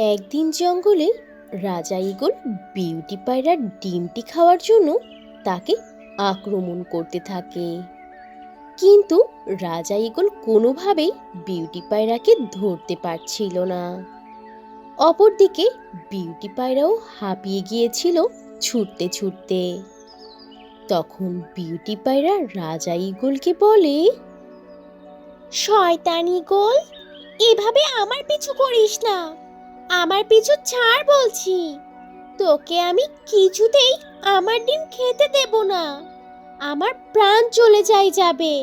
একদিন জঙ্গলে রাজা ঈগল বিউটি পায়রার ডিমটি খাওয়ার জন্য তাকে আক্রমণ করতে থাকে। কিন্তু রাজা ঈগল কোনোভাবেই বিউটি পায়রাকে ধরতে পারছিল না। অপরদিকে বিউটি পায়রাও হাঁপিয়ে গিয়েছিল ছুটতে ছুটতে। তখন বিউটি পায়রা রাজা ঈগলকে বলে, শয়তান ঈগল, এভাবে আমার পিছু করিস না। আমার পিছু ছাড় বলছি। তোকে আমি কিছুতেই আমার ডিম খেতে দেব না। আমার প্রাণ চলে যাবে,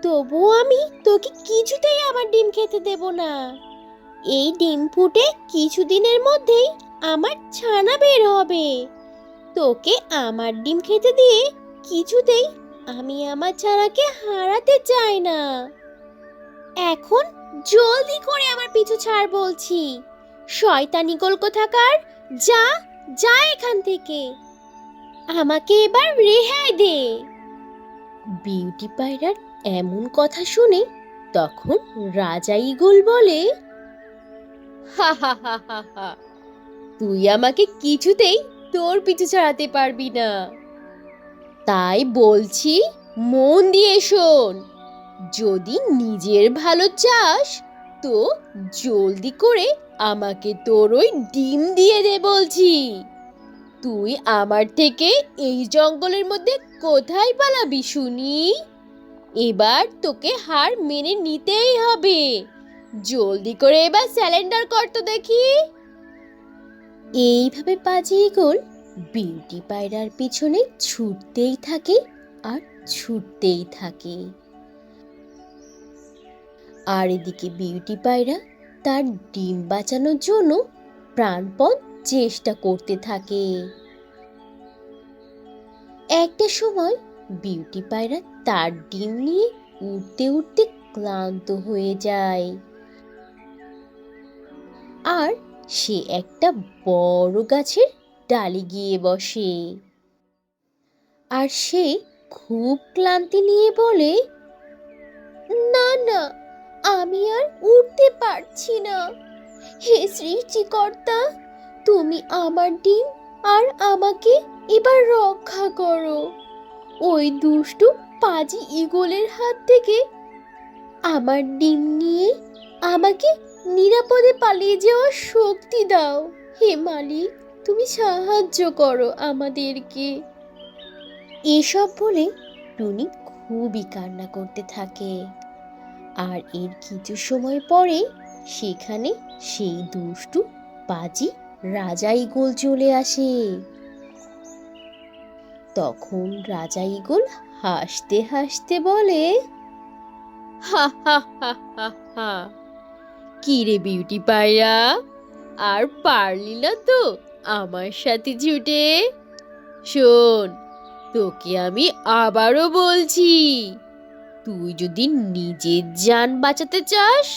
তবুও আমি তোকে কিছুতেই আমার ডিম খেতে দেব না। এই ডিম ফুটে কিছুদিনের মধ্যেই আমার ছানা বের হবে। তোকে আমার ডিম খেতে দিয়ে কিছুতেই আমি আমার ছানাকে হারাতে চাই না। এখন জলদি করে আমার পিছু ছাড় বলছি। শয়তান ঈগল কোথাকার, যা যা এখান থেকে। আমাকে এবার রেহাই দে। বিউটি পায়রার এমন কথা শুনে তখন রাজা ঈগল বলে, হা হা হা হা হা, তুই আমাকে কিছুতেই তোর পিছু ছাড়াতে পারবি না। তাই বলছি, মন দিয়ে শোন। যদি নিজের ভালো চাস তো জলদি করে আমাকে তোর ওই ডিম দিয়ে দে বলছি। তুই আমার থেকে এই জঙ্গলের মধ্যে কোথায় পালাবি শুনি? এবার তোকে হার মেনে নিতেই হবে। জলদি করে এবার স্যালেন্ডার কর তো দেখি। এইভাবে পাজি ঈগল বিউটি পায়রার পিছনে ছুটতেই থাকে আর ছুটতেই থাকে। আর এদিকে বিউটি পায়রা তার ডিম বাঁচানোর জন্য প্রাণপণ চেষ্টা করতে থাকে। একটা সময় বিউটি পায়রা তার ডিম নিয়ে উড়তে উড়তে ক্লান্ত হয়ে যায়। আর সে একটা বড় গাছের ডালে গিয়ে বসে। আর সে খুব ক্লান্তি নিয়ে বলে, না না, আমি আর উঠতে পারছি না। হে সৃষ্টিকর্তা, তুমি আমার ডিম আর আমাকে এবার রক্ষা করো। ওই দুষ্টু পাজি ঈগলের হাত থেকে আমার ডিম নিয়ে আমাকে নিরাপদে পালিয়ে যাওয়ার শক্তি দাও। হে মালিক, তুমি সাহায্য করো আমাদেরকে। এসব বলে টুনি খুবই কান্না করতে থাকে। আর এর কিছু সময় পরে সেখানে সেই দুষ্টু পাজি রাজা ঈগল চলে আসে। তখন রাজা ঈগল হাসতে হাসতে বলে, হা হা হা হা হা, কি রে বিউটি পায়রা, আর পারলি না তো আমার সাথে ছুটে? শোন, তোকে আমি আবারও বলছি, তুই যদি নিজের জান বাঁচাতে চাস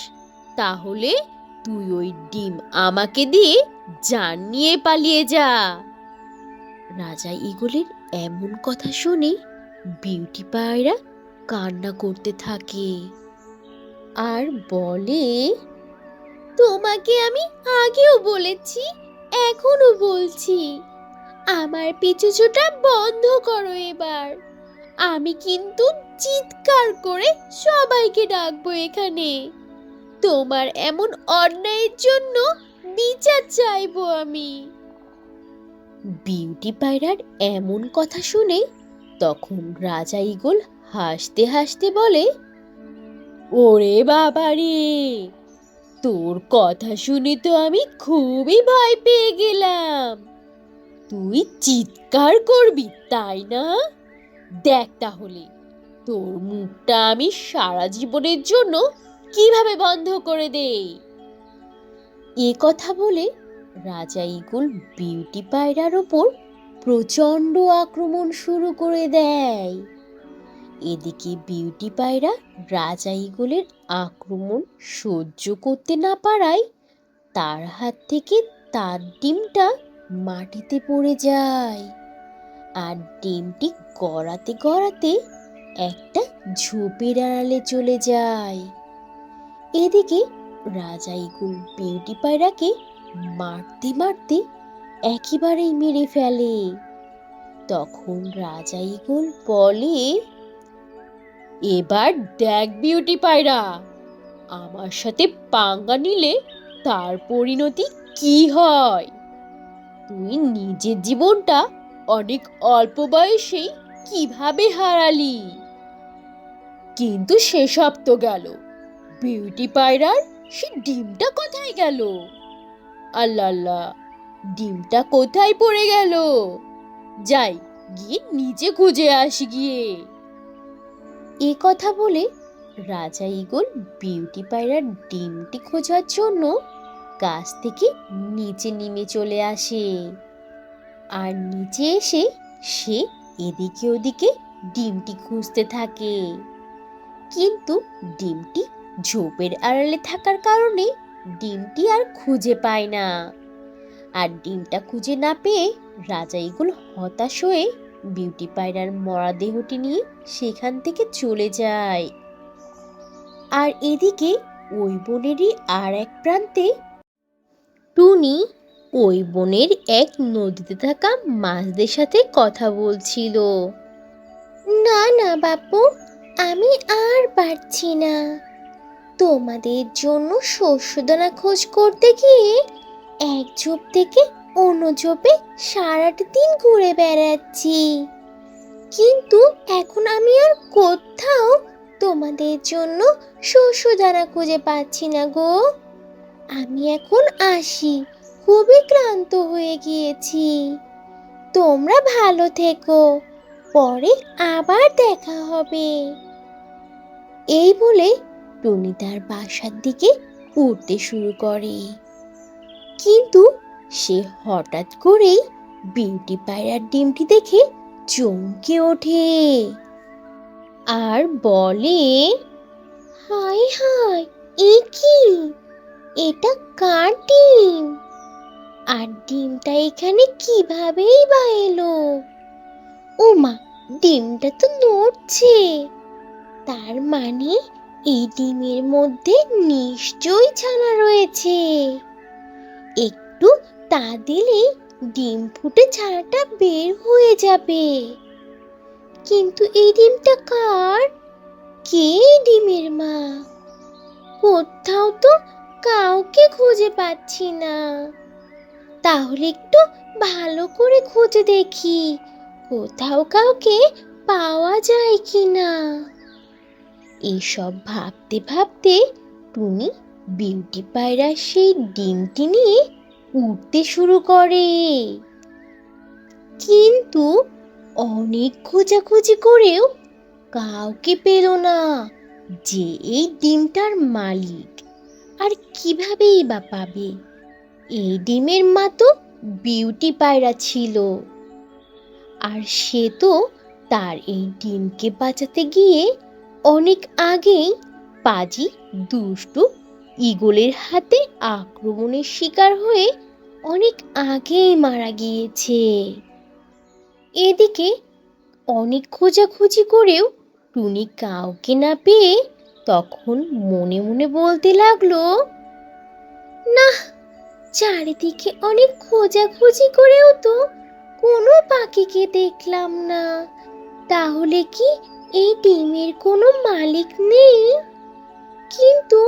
তাহলে তুই ওই ডিম আমাকে দিয়ে জান নিয়ে পালিয়ে যা। রাজা ঈগলের এমন কথা শুনে বিউটি পায়রা কান্না করতে থাকে আর বলে, তোমাকে আমি আগেও বলেছি, এখনো বলছি, আমার পিছু ছোটা বন্ধ করো এবার। আমি কিন্তু চিৎকার করে সবাইকে ডাকবো এখানে। তোমার এমন অন্যায়ের জন্য বিচার চাইবো আমি। বিউটি পায়রার এমন কথা শুনে তখন রাজা ঈগল হাসতে হাসতে বলে, ওরে বাবা রে, তোর কথা শুনে তো আমি খুবই ভয় পেয়ে গেলাম। তুই চিৎকার করবি তাই না? দেখ তাহলে তোর মুখটা আমি সারা জীবনের জন্য কিভাবে বন্ধ করে দেই। এ কথা বলে রাজা ঈগল বিউটি পায়রার ওপর প্রচণ্ড আক্রমণ শুরু করে দেয়। এদিকে বিউটি পায়রা রাজা ঈগলের আক্রমণ সহ্য করতে না পারায় তার হাত থেকে তার ডিমটা মাটিতে পড়ে যায়। আর ডিমটি গড়াতে গড়াতে একটা ঝোপের আড়ালে চলে যায়। এদিকে রাজা ঈগল বিউটি পায়রাকে মারতে মারতে একেবারেই মেরে ফেলে। তখন রাজা ঈগল বলে, এবার দেখ বিউটি পায়রা, আমার সাথে পাঙ্গা নিলে তার পরিণতি কি হয়। তুই নিজের জীবনটা অনেক অল্প বয়সেই কিভাবে হারালি। কিন্তু সেসব তো গেল, বিউটি পায়রার সে ডিমটা কোথায় গেল? আল্লাহ আল্লাহ, ডিমটা কোথায় পড়ে গেল? যাই গিয়ে নিচে খুঁজে আসি গিয়ে। এ কথা বলে রাজা ঈগল বিউটি পায়রার ডিমটি খোঁজার জন্য গাছ থেকে নিচে নেমে চলে আসে। আর নিচে এসে সে এদিকে ওদিকে ডিমটি খুঁজতে থাকে। কিন্তু ডিমটি ঝোপের আড়ালে থাকার কারণে ডিমটি আর খুঁজে পায় না। আর ডিমটা খুঁজে না পেয়ে রাজা ঈগল হতাশ হয়ে বিউটি পায়রার মরা দেহটি নিয়ে সেখান থেকে চলে যায়। আর এদিকে ওই বনেরই আর এক প্রান্তে টুনি ওই বনের এক নদীতে থাকা মাছদের সাথে কথা বলছিল। না না বাপু, আমি আর পারছি না। তোমাদের জন্য শস্যদানা খোঁজ করতে গিয়ে এক ঝোপ থেকে অন্য ঝোপে সারাটা দিন ঘুরে বেড়াচ্ছি, কিন্তু এখন আমি আর কোথাও তোমাদের জন্য শস্যদানা খুঁজে পাচ্ছি না গো। আমি এখন আসি, খুবই ক্লান্ত হয়ে গিয়েছি। তোমরা ভালো থেকো, পরে আবার দেখা হবে। এই বলে টুনি তার বাসার দিকে উঠতে শুরু করে। কিন্তু সে হঠাৎ করেই বিউটি পায়রার ডিমটি দেখে চমকে ওঠে আর বলে, হায় হায়, এ কি? এটা কার ডিম? আর ডিমটা এখানে কিভাবেই বা এলো? ও মা, ডিমটা তো নড়ছে। তার মানে এই ডিমের মধ্যে নিশ্চয়ই ছানা রয়েছে। একটু তা দিলে ডিম ফুটে ছানাটা বের হয়ে যাবে। কিন্তু এই ডিমটা কার? কে এই ডিমের মা? কোথাও তো কাউকে খুঁজে পাচ্ছি না। তাহলে একটু ভালো করে খুঁজে দেখি, কোথাও কাউকে পাওয়া যায় কিনা। এসব ভাবতে ভাবতে টুনি বিউটি পায়রার সেই ডিমটি নিয়ে উড়তে শুরু করে। কিন্তু অনেক খোঁজাখুঁজি করেও কাউকে পেল না যে এই ডিমটার মালিক। আর কিভাবেই বা পাবে? এই ডিমের মা তো বিউটি পায়রা ছিল, আর সে তো তার এই ডিমকে বাঁচাতে গিয়ে অনেক আগেই পাজি দুষ্টু ঈগলের হাতে আক্রমণের শিকার হয়ে অনেক আগেই মারা গিয়েছে। এদিকে অনেক খোঁজাখুঁজি করেও টুনি কাউকে না পেয়ে তখন মনে মনে বলতে লাগলো, না, চারিদিকে অনেক খোঁজাখুঁজি করেও তো কোনো পাখিকে দেখলাম না। তাহলে কি এই ডিমের কোনো মালিক নেই? কিন্তু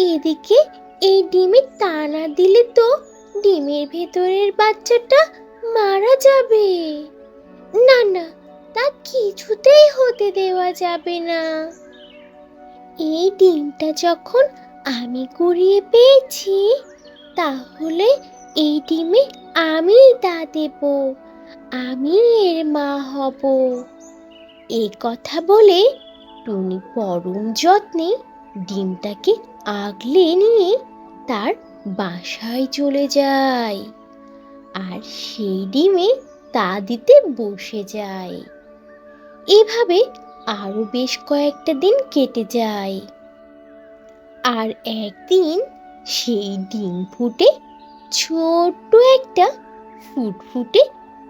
এদিকে এই ডিমে তা না দিলে তো ডিমের ভেতরের বাচ্চাটা মারা যাবে। না না, তা কিছুতেই হতে দেওয়া যাবে না। এই ডিমটা যখন আমি কুড়িয়ে পেয়েছি, তাহলে এই ডিমে আমি তা দেব, আমি এর মা হব। এই কথা বলে টুনি পরম যত্নে ডিমটাকে আগলে নিয়ে তার বাসায় চলে যায় আর সেই ডিমে তা দিতে বসে যায়। এভাবে আরো বেশ কয়েকটা দিন কেটে যায়। আর একদিন সেই ডিম ফুটে ছোট্ট একটা ফুটফুটে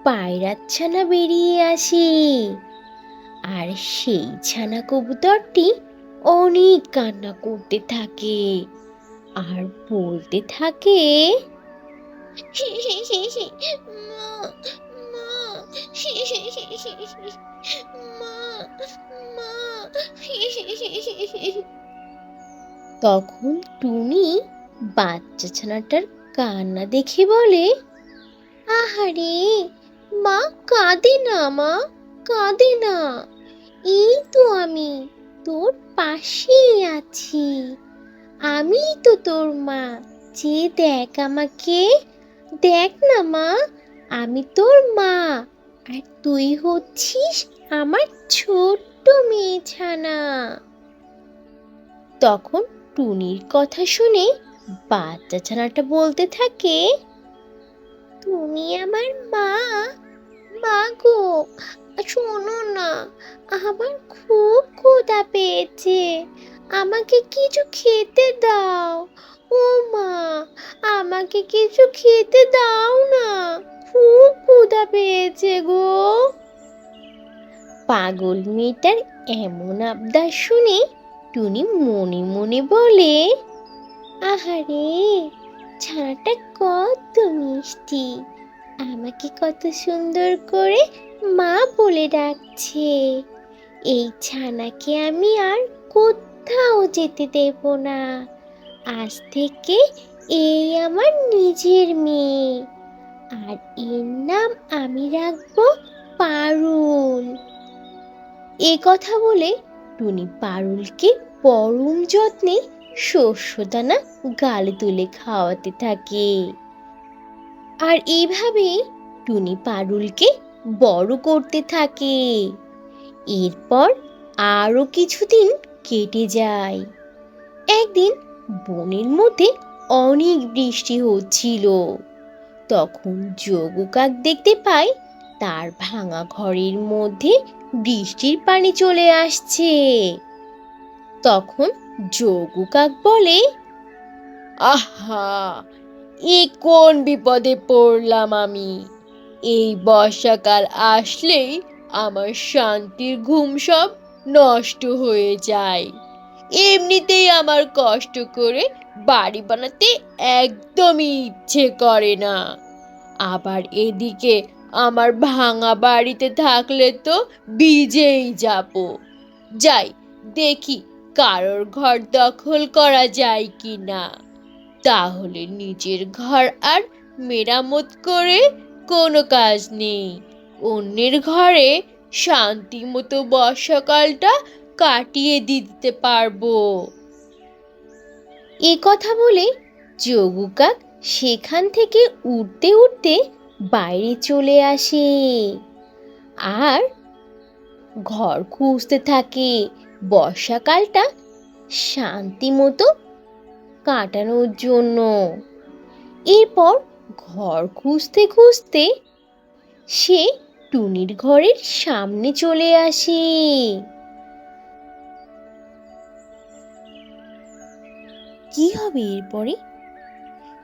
পায়রার ছানা বেরিয়ে আসে। আর সেই ছানা কবুতরটি অনেক কান্না করতে থাকে আর বলতে থাকে, মা মা মা মা তখন টুনি বাচ্চা ছানাটার কান্না দেখে বলে, আহারে মা, কাঁদে না মা, কাঁদে না। এই তো আমি তোর পাশেই আছি। আমিই তো তোর মা। যে দেখ আমাকে, দেখ না মা, আমি তোর মা। আর তুই হচ্ছিস আমার ছোট্ট মেয়ে ছানা। তখন টুনির কথা শুনে বাচ্চা ছানাটা বলতে থাকে, তুমি আমার মা। মা গো, শোনো না, আমার খুব ক্ষুধা পেয়েছে, আমাকে কিছু খেতে দাও। ও মা, আমাকে কিছু খেতে দাও না, খুব ক্ষুধা পেয়েছে গো। পাগল মেয়েটার এমন আবদার শুনে টুনি মনে মনে বলে, আহারে, ছানাটা কত মিষ্টি, আমাকে কত সুন্দর করে মা বলে ডাকছে। এই ছানাকে আমি আর কোথাও যেতে দেব না। আজ থেকে এই আমার নিজের মেয়ে, আর এর নাম আমি রাখবো পারুল। এ কথা বলে টুনি পারুলকে পরম যত্নে শস্যদানা গালে তুলে খাওয়াতে থাকে। আর এইভাবে টুনি পারুলকে বড় করতে থাকে। এরপর আরো কিছুদিন কেটে যায়। একদিন বনের মধ্যে অনেক বৃষ্টি হচ্ছিল। তখন যোগু কাক দেখতে পায় তার ভাঙা ঘরের মধ্যে বৃষ্টির পানি চলে আসছে। তখন যোগু কাক বলে, আহা, এ কোন বিপদে পড়লাম আমি! এই বর্ষাকাল আসলেই আমার শান্তির ঘুম সব নষ্ট হয়ে যায়। এমনিতেই আমার কষ্ট করে বাড়ি বানাতে একদমই ইচ্ছে করে না। আবার এদিকে আমার ভাঙা বাড়িতে থাকলে তো ভিজেই যাব। যাই, দেখি কারোর ঘর দখল করা যায় কি না। তাহলে নিজের ঘর আর মেরামত করে কোনো কাজ নেই। অন্যের ঘরে শান্তি মতো বর্ষাকালটা কাটিয়ে দিতে পারবো। এ কথা বলে যোগু কাক সেখান থেকে উড়তে উড়তে বাইরে চলে আসে আর ঘর খুঁজতে থাকে বর্ষাকালটা শান্তি মতো কাটানোর জন্য। এরপর ঘর খুঁজতে খুঁজতে সে টুনির ঘরের সামনে চলে আসে। কি হবে এরপরে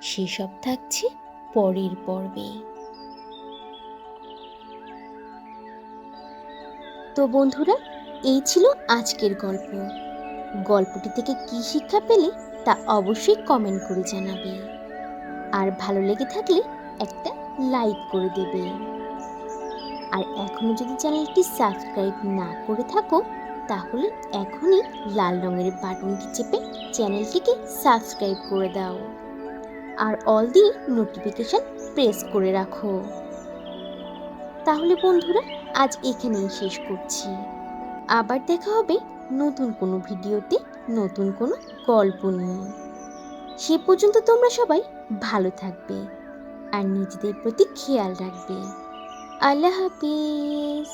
সেসব থাকছে পরের পর্বে। তো বন্ধুরা, এই ছিল আজকের গল্প। গল্পটি থেকে কি শিক্ষা পেলে তা অবশ্যই কমেন্ট করে জানাবে। আর ভালো লেগে থাকলে একটা লাইক করে দেবে। আর এখনো যদি চ্যানেলটি সাবস্ক্রাইব না করে থাকো তাহলে এখনই লাল রঙের বাটনটি চেপে চ্যানেলটিকে সাবস্ক্রাইব করে দাও। আর অল দি নোটিফিকেশন প্রেস করে রাখো। তাহলে বন্ধুরা, আজ এখানেই শেষ করছি। আবার দেখা হবে নতুন কোনো ভিডিওতে, নতুন কোনো গল্প নিয়ে। সে পর্যন্ত তোমরা সবাই ভালো থাকবে আর নিজেদের প্রতি খেয়াল রাখবে। আল্লাহ হাফিজ।